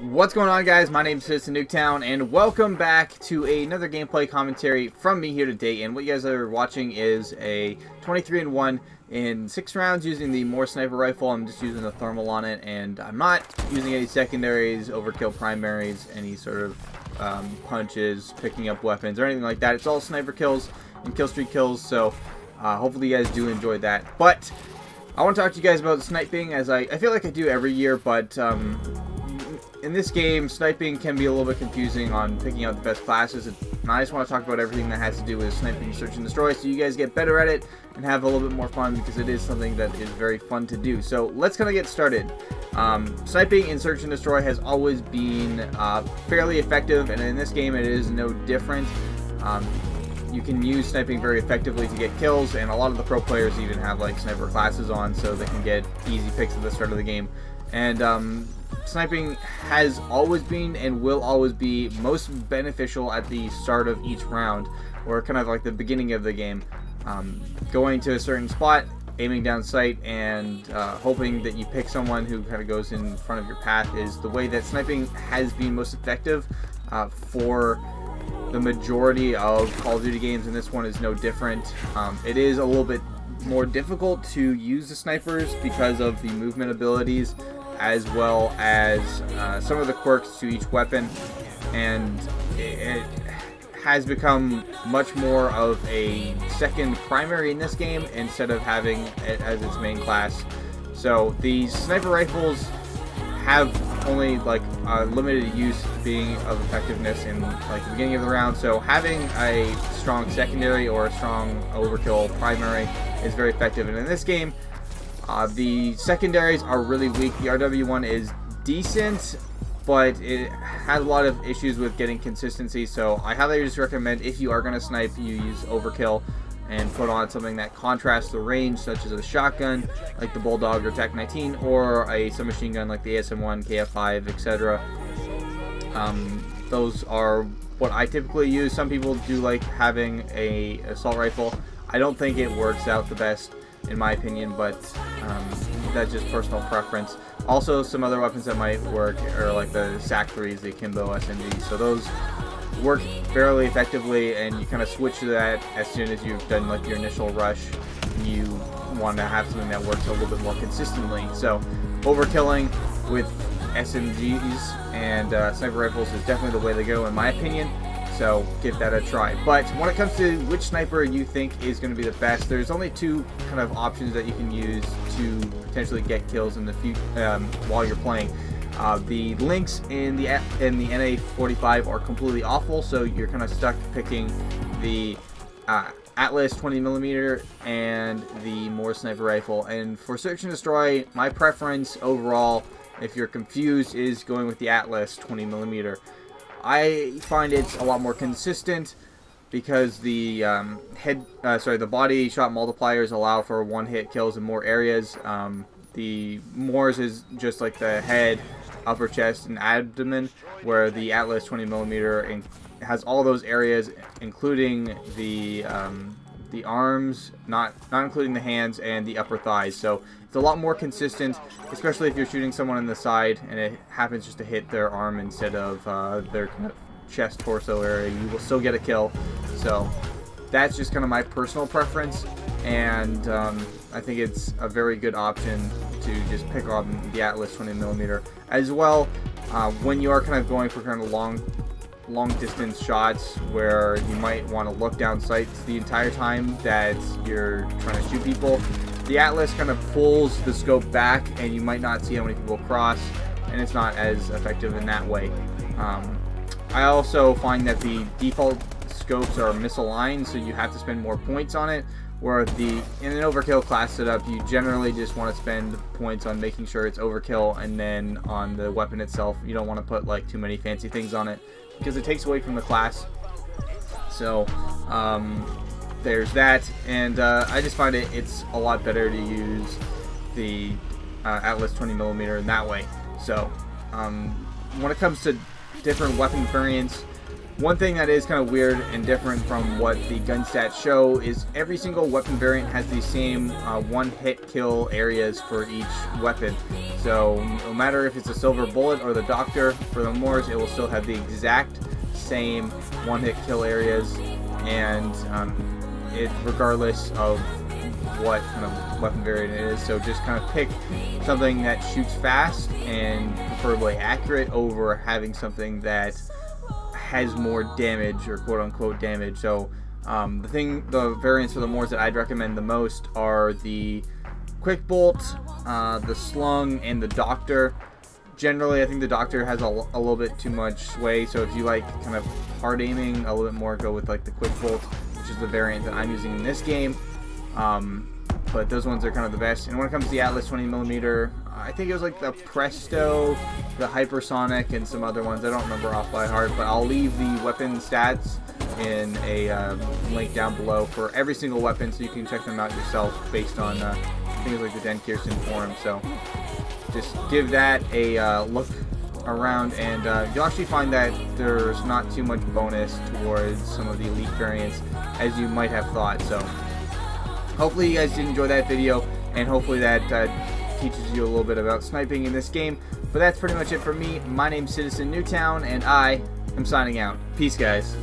What's going on, guys? My name is Citizen Nuketown, and welcome back to another gameplay commentary from me here today. And what you guys are watching is a 23-1 in 6 rounds using the Moore sniper rifle. I'm just using the thermal on it, and I'm not using any secondaries, overkill primaries, any sort of punches, picking up weapons, or anything like that. It's all sniper kills and killstreak kills, so hopefully you guys do enjoy that. But I want to talk to you guys about sniping, as I feel like I do every year, but in this game, sniping can be a little bit confusing on picking out the best classes, and I just want to talk about everything that has to do with sniping, search, and destroy, so you guys get better at it and have a little bit more fun, because it is something that is very fun to do. So let's kind of get started. Sniping in search and destroy has always been fairly effective, and in this game it is no different. You can use sniping very effectively to get kills, and a lot of the pro players even have like sniper classes on, so they can get easy picks at the start of the game. And sniping has always been and will always be most beneficial at the start of each round, or kind of like the beginning of the game. Going to a certain spot, aiming down sight, and hoping that you pick someone who kind of goes in front of your path is the way that sniping has been most effective for the majority of Call of Duty games, and this one is no different. It is a little bit more difficult to use the snipers because of the movement abilities, as well as some of the quirks to each weapon, and it has become much more of a second primary in this game instead of having it as its main class. So these sniper rifles have only like limited use being of effectiveness in like the beginning of the round, so having a strong secondary or a strong overkill primary is very effective. And in this game, the secondaries are really weak. The RW1 is decent, but it has a lot of issues with getting consistency, so I highly just recommend, if you are going to snipe, you use overkill and put on something that contrasts the range, such as a shotgun like the Bulldog or TAC-19, or a submachine gun like the ASM-1, KF-5, etc. Those are what I typically use. Some people do like having a assault rifle. I don't think it works out the best, in my opinion, but that's just personal preference. Also, some other weapons that might work are like the SAC-3s, the Akimbo SMGs. So those work fairly effectively, and you kind of switch to that as soon as you've done like your initial rush. You want to have something that works a little bit more consistently. So overkilling with SMGs and sniper rifles is definitely the way to go, in my opinion. So give that a try. But when it comes to which sniper you think is going to be the best, there's only two kind of options that you can use to potentially get kills in the while you're playing. The links in the NA45 are completely awful, so you're kind of stuck picking the Atlas 20mm and the Moore sniper rifle. And for search and destroy, my preference overall, if you're confused, is going with the Atlas 20mm. I find it's a lot more consistent because the the body shot multipliers allow for one-hit kills in more areas. The Moore's is just like the head, upper chest, and abdomen, where the Atlas 20mm has all those areas, including the arms, not including the hands, and the upper thighs. So it's a lot more consistent, especially if you're shooting someone in the side and it happens just to hit their arm instead of their kind of chest, torso area. You will still get a kill. So that's just kind of my personal preference, and I think it's a very good option to just pick on the Atlas 20mm as well. When you are kind of going for kind of long distance shots where you might want to look down sights the entire time that you're trying to shoot people, the Atlas kind of pulls the scope back and you might not see how many people cross, and it's not as effective in that way. I also find that the default scopes are misaligned, so you have to spend more points on it, where in an overkill class setup, you generally just want to spend points on making sure it's overkill, and then on the weapon itself, you don't want to put like too many fancy things on it, because it takes away from the class. So there's that, and I just find it's a lot better to use the Atlas 20mm in that way. So when it comes to different weapon variants, One thing that is kind of weird and different from what the gun stats show is every single weapon variant has the same one-hit kill areas for each weapon. So no matter if it's a silver bullet or the doctor, for the Moors it will still have the exact same one-hit kill areas, and it regardless of what kind of weapon variant it is. So just kind of pick something that shoots fast and preferably accurate over having something that has more damage, or quote-unquote damage. So the variants for the Moors that I'd recommend the most are the quick bolt, the slung, and the doctor. Generally, I think the doctor has a little bit too much sway, so if you like kind of hard aiming a little bit more, go with like the quick bolt, which is the variant that I'm using in this game. But those ones are kind of the best. And when it comes to the Atlas 20mm, I think it was like the Presto, the Hypersonic, and some other ones. I don't remember off by heart, but I'll leave the weapon stats in a link down below for every single weapon, so you can check them out yourself based on things like the Den Kirsten forum. So just give that a look around, and you'll actually find that there's not too much bonus towards some of the elite variants as you might have thought. So hopefully you guys did enjoy that video, and hopefully that teaches you a little bit about sniping in this game. But that's pretty much it for me. My name's Citizen Newtown, and I am signing out. Peace, guys.